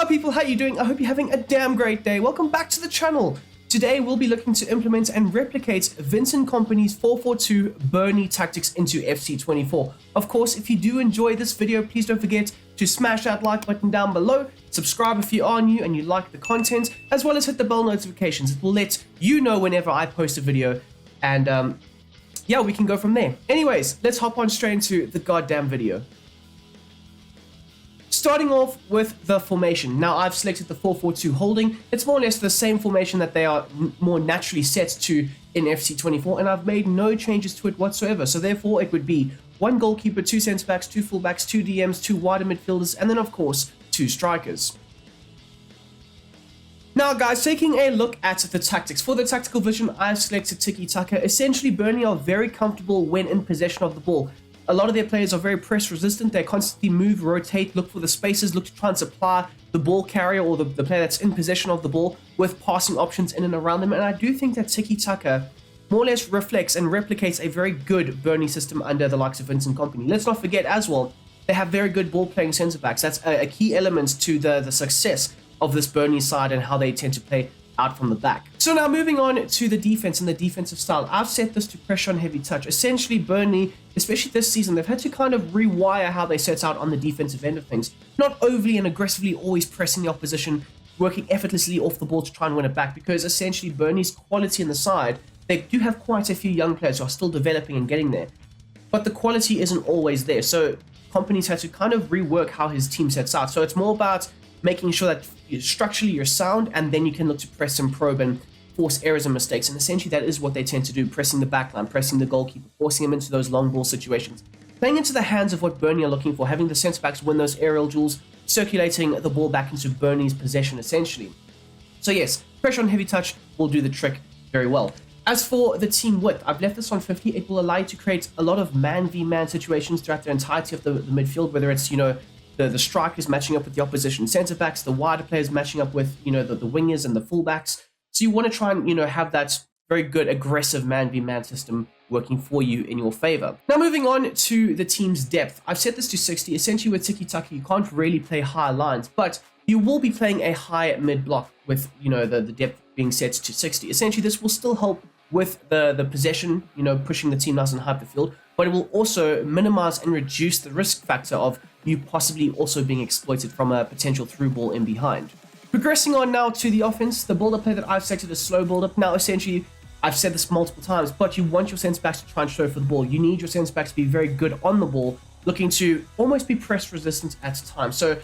Hi people, how you doing? I hope you're having a damn great day. Welcome back to the channel. Today we'll be looking to implement and replicate Vincent Kompany's 4-4-2 Burnley tactics into FC24. Of course, if you do enjoy this video, please don't forget to smash that like button down below, subscribe if you are new and you like the content, as well as hit the bell notifications. It will let you know whenever I post a video, and yeah, we can go from there. Anyways, let's hop on straight into the goddamn video. Starting off with the formation. Now I've selected the 4-4-2 holding. It's more or less the same formation that they are more naturally set to in FC24, and I've made no changes to it whatsoever. So therefore it would be one goalkeeper, two centre backs, two fullbacks, two DMs, two wider midfielders, and then of course two strikers. Now guys, taking a look at the tactics. For the tactical vision, I've selected tiki-taka. Essentially, Burnley are very comfortable when in possession of the ball. A lot of their players are very press resistant. They constantly move, rotate, look for the spaces, look to try and supply the ball carrier or the player that's in possession of the ball with passing options in and around them. And I do think that tiki-taka more or less reflects and replicates a very good Burnley system under the likes of Vincent Kompany. Let's not forget as well, they have very good ball-playing centre-backs. That's a key element to the success of this Burnley side and how they tend to play out from the back. So now moving on to the defense and the defensive style, I've set this to pressure on heavy touch. Essentially, Burnley, especially this season, they've had to kind of rewire how they set out on the defensive end of things. Not overly and aggressively always pressing the opposition, working effortlessly off the ball to try and win it back, because essentially Burnley's quality in the side, they do have quite a few young players who are still developing and getting there, but the quality isn't always there. So Kompany's had to kind of rework how his team sets out. So it's more about making sure that structurally you're sound, and then you can look to press and probe and force errors and mistakes. And essentially that is what they tend to do, pressing the backline, pressing the goalkeeper, forcing him into those long ball situations. Playing into the hands of what Burnley are looking for, having the centre-backs win those aerial duels, circulating the ball back into Burnley's possession essentially. So yes, pressure on heavy touch will do the trick very well. As for the team width, I've left this on 50. It will allow you to create a lot of man-v-man situations throughout the entirety of the midfield, whether it's, the strikers matching up with the opposition centre-backs, the wider players matching up with, the wingers and the fullbacks. So you want to try and, have that very good aggressive man-v-man system working for you in your favor. Now moving on to the team's depth. I've set this to 60. Essentially with tiki-taka, you can't really play high lines, but you will be playing a high mid-block with, the depth being set to 60. Essentially, this will still help with the possession, pushing the team nice and high up the field, but it will also minimize and reduce the risk factor of you possibly also being exploited from a potential through ball in behind. Progressing on now to the offense, the build-up play that I've selected is slow build-up. Now, essentially, I've said this multiple times, but you want your centre-backs to try and show for the ball. You need your centre-backs to be very good on the ball, looking to almost be press resistant at times. So,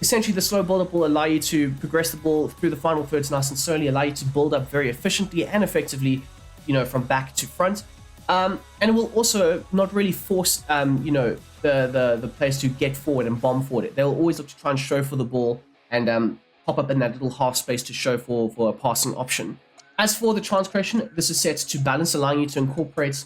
essentially, the slow build-up will allow you to progress the ball through the final thirds nice and slowly, allow you to build up very efficiently and effectively, from back to front. And it will also not really force, the players to get forward and bomb forward. They'll always look to try and show for the ball and pop up in that little half space to show for a passing option. As for the chance creation, this is set to balance, allowing you to incorporate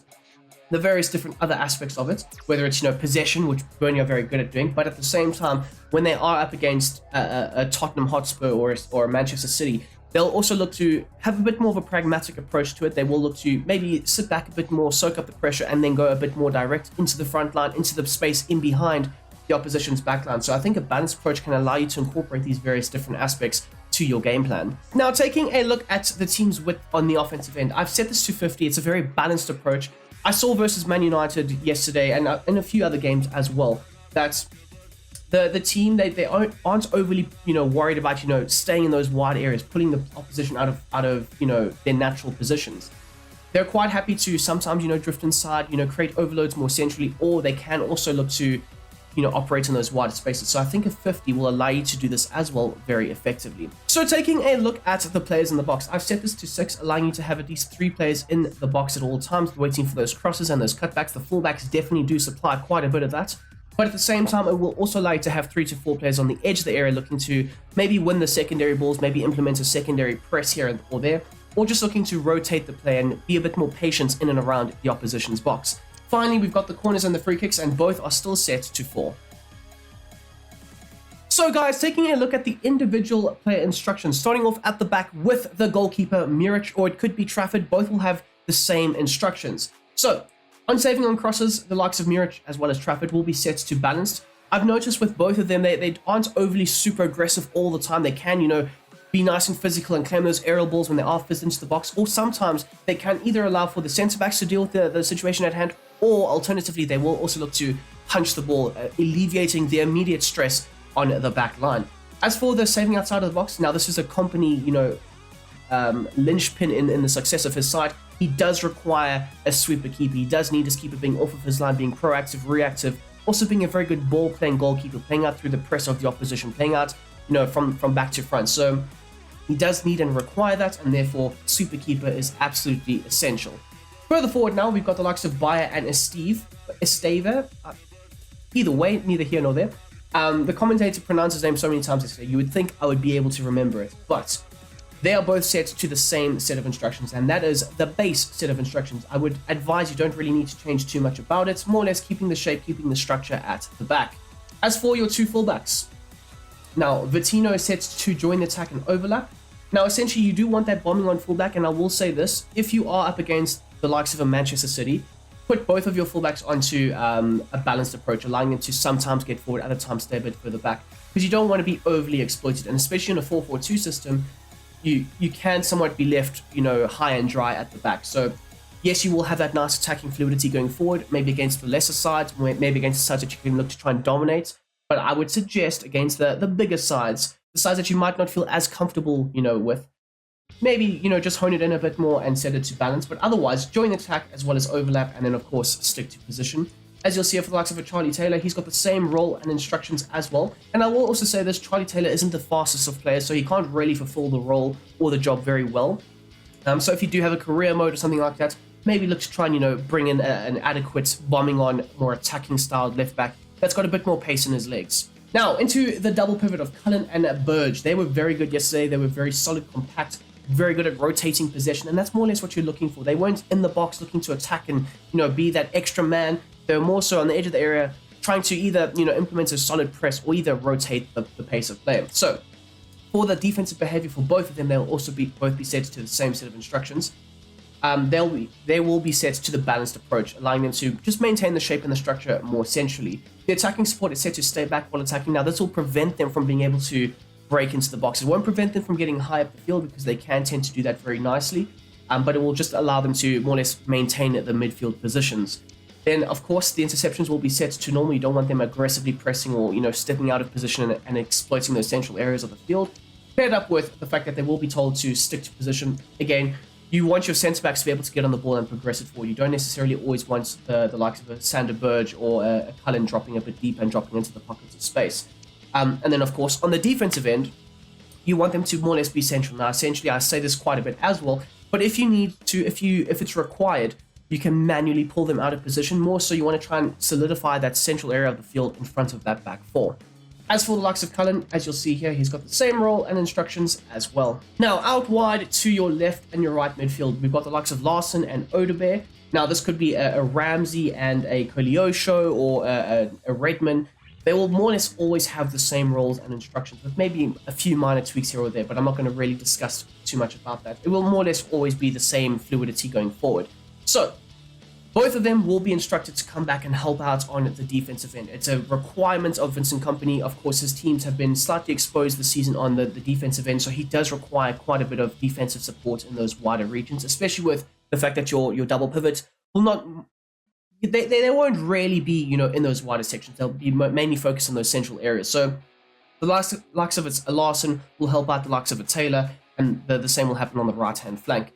the various different other aspects of it, whether it's, possession, which Burnley are very good at doing, but at the same time, when they are up against a Tottenham Hotspur or a Manchester City, they'll also look to have a bit more of a pragmatic approach to it. They will look to maybe sit back a bit more, soak up the pressure, and then go a bit more direct into the front line, into the space in behind the opposition's backline. So I think a balanced approach can allow you to incorporate these various different aspects to your game plan. Now, taking a look at the team's width on the offensive end, I've set this to 50. It's a very balanced approach. I saw versus Man United yesterday and in a few other games as well, that the team, they aren't overly worried about staying in those wide areas, pulling the opposition out of their natural positions. They're quite happy to sometimes drift inside, create overloads more centrally, or they can also look to operate in those wider spaces. So I think a 50 will allow you to do this as well very effectively. So taking a look at the players in the box, I've set this to 6, allowing you to have at least 3 players in the box at all times, waiting for those crosses and those cutbacks. The fullbacks definitely do supply quite a bit of that. But at the same time, it will also allow you to have 3 to 4 players on the edge of the area looking to maybe win the secondary balls, maybe implement a secondary press here or there, or just looking to rotate the play and be a bit more patient in and around the opposition's box. Finally, we've got the corners and the free kicks, and both are still set to 4. So guys, taking a look at the individual player instructions, starting off at the back with the goalkeeper, Muric, or it could be Trafford, both will have the same instructions. So, unsaving on crosses, the likes of Muric as well as Trafford will be set to balanced. I've noticed with both of them, they aren't overly super aggressive all the time. They can, be nice and physical and claim those aerial balls when they are fizzed into the box, or sometimes they can either allow for the centre backs to deal with the situation at hand, or alternatively, they will also look to punch the ball, alleviating the immediate stress on the back line. As for the saving outside of the box, now this is a Kompany, linchpin in the success of his side. He does require a sweeper keeper. He does need his keeper being off of his line, being proactive, reactive, also being a very good ball-playing goalkeeper, playing out through the press of the opposition, playing out, from back to front. So he does need and require that, and therefore sweeper keeper is absolutely essential. Further forward now, we've got the likes of Bayer and Esteve. Either way, neither here nor there. The commentator pronounced his name so many times yesterday, you would think I would be able to remember it, but they are both set to the same set of instructions, and that is the base set of instructions. I would advise you don't really need to change too much about it, more or less keeping the shape, keeping the structure at the back. As for your two fullbacks, now Vitinho is set to join the attack and overlap. Now essentially you do want that bombing on fullback, and I will say this, if you are up against the likes of a Manchester City, put both of your fullbacks onto a balanced approach, allowing them to sometimes get forward, other times stay a bit further back, because you don't want to be overly exploited, and especially in a 4-4-2 system, you can somewhat be left, high and dry at the back. So yes, you will have that nice attacking fluidity going forward, maybe against the lesser sides, maybe against the sides that you can look to try and dominate, but I would suggest against the bigger sides, the sides that you might not feel as comfortable, with, maybe, just hone it in a bit more and set it to balance, but otherwise join the attack as well as overlap, and then of course stick to position. As you'll see for the likes of a Charlie Taylor, he's got the same role and instructions as well. And I will also say this, Charlie Taylor isn't the fastest of players, so he can't really fulfill the role or the job very well. So if you do have a career mode or something like that, maybe look to try and, bring in an adequate bombing on, more attacking style left back that's got a bit more pace in his legs. Now, into the double pivot of Cullen and Burge. They were very good yesterday. They were very solid, compact, very good at rotating possession, and that's more or less what you're looking for. They weren't in the box looking to attack and, be that extra man. They were more so on the edge of the area, trying to either, implement a solid press or either rotate the pace of play. So, for the defensive behavior for both of them, they'll also both be set to the same set of instructions. They will be set to the balanced approach, allowing them to just maintain the shape and the structure more centrally. The attacking support is set to stay back while attacking. Now, this will prevent them from being able to break into the box. It won't prevent them from getting high up the field, because they can tend to do that very nicely, but it will just allow them to more or less maintain the midfield positions. Then, of course, the interceptions will be set to normal. You don't want them aggressively pressing or, stepping out of position and exploiting those central areas of the field. Paired up with the fact that they will be told to stick to position. Again, you want your centre-backs to be able to get on the ball and progress it forward. You don't necessarily always want the likes of a Sander Burge or a Cullen dropping a bit deep and dropping into the pockets of space. And then, of course, on the defensive end, you want them to more or less be central. Now, essentially, I say this quite a bit as well, but if you need to, if it's required, you can manually pull them out of position. More so, you want to try and solidify that central area of the field in front of that back four. As for the likes of Cullen, as you'll see here, he's got the same role and instructions as well. Now, out wide to your left and your right midfield, we've got the likes of Larson and Odebear. Now, this could be a Ramsey and a Koleosho or a Redman. They will more or less always have the same roles and instructions, with maybe a few minor tweaks here or there, but I'm not going to really discuss too much about that. It will more or less always be the same fluidity going forward. So, both of them will be instructed to come back and help out on the defensive end. It's a requirement of Vincent Kompany. Of course, his teams have been slightly exposed this season on the defensive end, so he does require quite a bit of defensive support in those wider regions, especially with the fact that your double pivot will not... They won't really be, in those wider sections. They'll be mainly focused on those central areas. So the likes of a Larson will help out the likes of a Taylor, and the same will happen on the right-hand flank.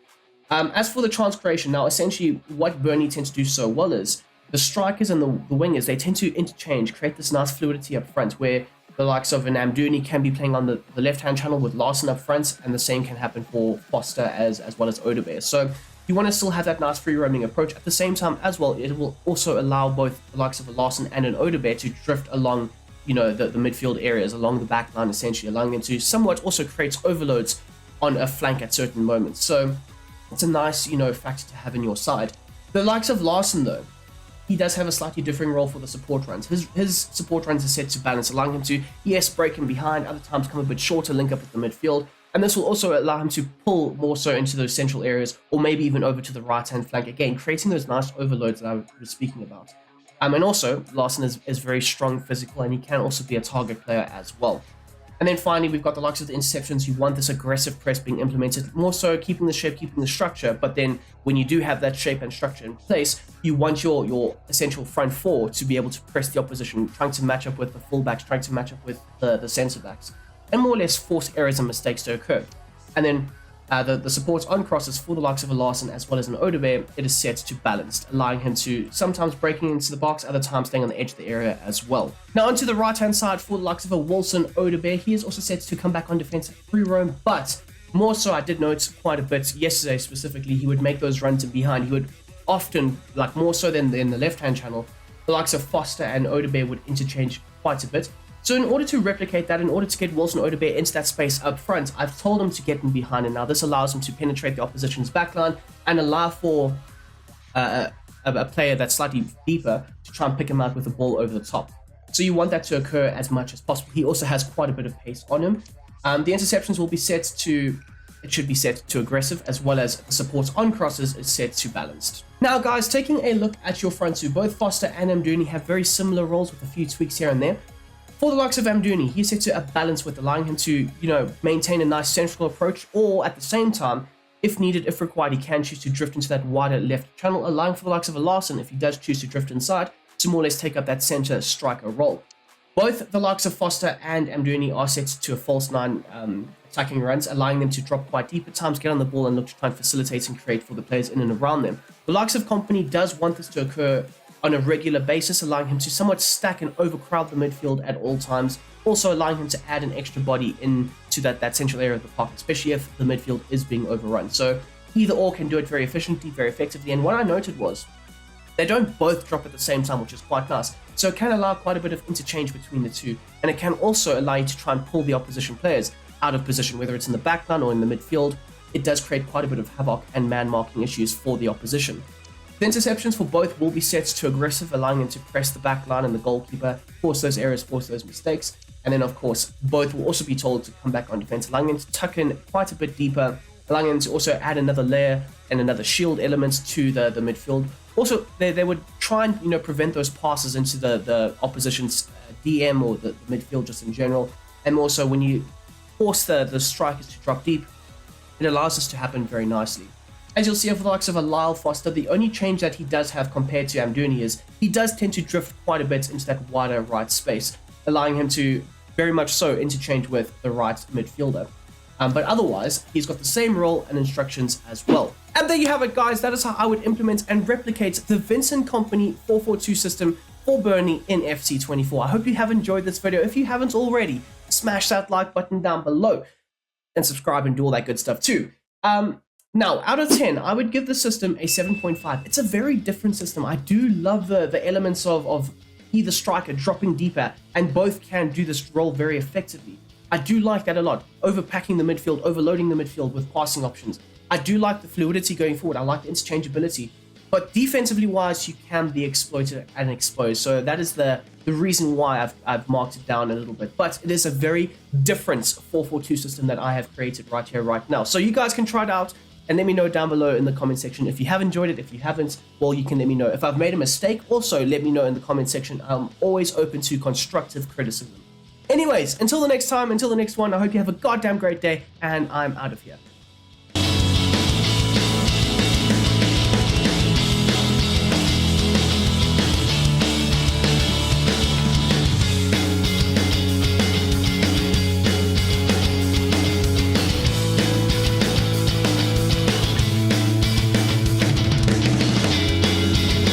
As for the chance creation, now essentially what Burnley tends to do so well is the strikers and the wingers, they tend to interchange, create this nice fluidity up front, where the likes of an Amdouni can be playing on the left-hand channel with Larson up front, and the same can happen for Foster as well as Odebear. So you want to still have that nice free roaming approach. At the same time as well, it will also allow both the likes of a Larson and an Odebear to drift along, the midfield areas, along the back line, essentially, allowing them to somewhat also create overloads on a flank at certain moments. So it's a nice, factor to have in your side. The likes of Larson, though, he does have a slightly differing role for the support runs. His support runs are set to balance, allowing him to, yes, break in behind, other times come a bit shorter, link up with the midfield, and this will also allow him to pull more so into those central areas, or maybe even over to the right-hand flank, again, creating those nice overloads that I was speaking about. And also, Larson is very strong physical, and he can also be a target player as well. And then finally, we've got the likes of the interceptions. You want this aggressive press being implemented, more so keeping the shape, keeping the structure. But then when you do have that shape and structure in place, you want your essential front four to be able to press the opposition, trying to match up with the fullbacks, trying to match up with the centre backs, and more or less force errors and mistakes to occur. And then the supports on crosses for the likes of a Larson as well as an Odebear, it is set to balanced, allowing him to sometimes breaking into the box, other times staying on the edge of the area as well. Now onto the right hand side for the likes of a Wilson Odebear, he is also set to come back on defensive free roam, but more so I did note quite a bit yesterday specifically, he would make those runs in behind. He would often, like more so than in the left hand channel, the likes of Foster and Odebear would interchange quite a bit. So in order to replicate that, in order to get Wilson Odebear into that space up front, I've told him to get in behind, and now this allows him to penetrate the opposition's backline and allow for a player that's slightly deeper to try and pick him out with the ball over the top. So you want that to occur as much as possible. He also has quite a bit of pace on him. The interceptions will be set to, it should be set to aggressive, as well as the supports on crosses is set to balanced. Now guys, taking a look at your front two, both Foster and Amdouni have very similar roles with a few tweaks here and there. For the likes of Amdouni, he's set to a balance with allowing him to, maintain a nice central approach, or at the same time, if needed, if required, he can choose to drift into that wider left channel, allowing for the likes of a Larson, if he does choose to drift inside, to more or less take up that center striker role. Both the likes of Foster and Amdouni are set to a false nine attacking runs, allowing them to drop quite deep at times, get on the ball and look to try and facilitate and create for the players in and around them. The likes of Kompany does want this to occur on a regular basis, allowing him to somewhat stack and overcrowd the midfield at all times, also allowing him to add an extra body into that central area of the park, especially if the midfield is being overrun. So either or can do it very efficiently, very effectively, and what I noted was they don't both drop at the same time, which is quite nice. So it can allow quite a bit of interchange between the two, and it can also allow you to try and pull the opposition players out of position, whether it's in the backline or in the midfield. It does create quite a bit of havoc and man-marking issues for the opposition. The interceptions for both will be set to aggressive, allowing them to press the back line and the goalkeeper, force those errors, force those mistakes. And then, of course, both will also be told to come back on defense, allowing them to tuck in quite a bit deeper, allowing them to also add another layer and another shield element to the midfield. Also, they would try and prevent those passes into the opposition's DM or the midfield just in general. And also, when you force the strikers to drop deep, it allows this to happen very nicely. As you'll see over the likes of a Lyle Foster, the only change that he does have compared to Amdouni is he does tend to drift quite a bit into that wider right space, allowing him to very much so interchange with the right midfielder. But otherwise, he's got the same role and instructions as well. And there you have it, guys. That is how I would implement and replicate the Vincent Kompany 4-4-2 system for Burnley in FC24. I hope you have enjoyed this video. If you haven't already, smash that like button down below and subscribe and do all that good stuff too. Now, out of 10, I would give the system a 7.5. It's a very different system. I do love the elements of either striker dropping deeper, and both can do this role very effectively. I do like that a lot. Overpacking the midfield, overloading the midfield with passing options. I do like the fluidity going forward. I like the interchangeability. But defensively wise, you can be exploited and exposed. So that is the reason why I've marked it down a little bit. But it is a very different 4-4-2 system that I have created right here, right now. So you guys can try it out and let me know down below in the comment section if you have enjoyed it. If you haven't, well, you can let me know. If I've made a mistake, also let me know in the comment section. I'm always open to constructive criticism. Anyways, until the next time, until the next one, I hope you have a goddamn great day, and I'm out of here.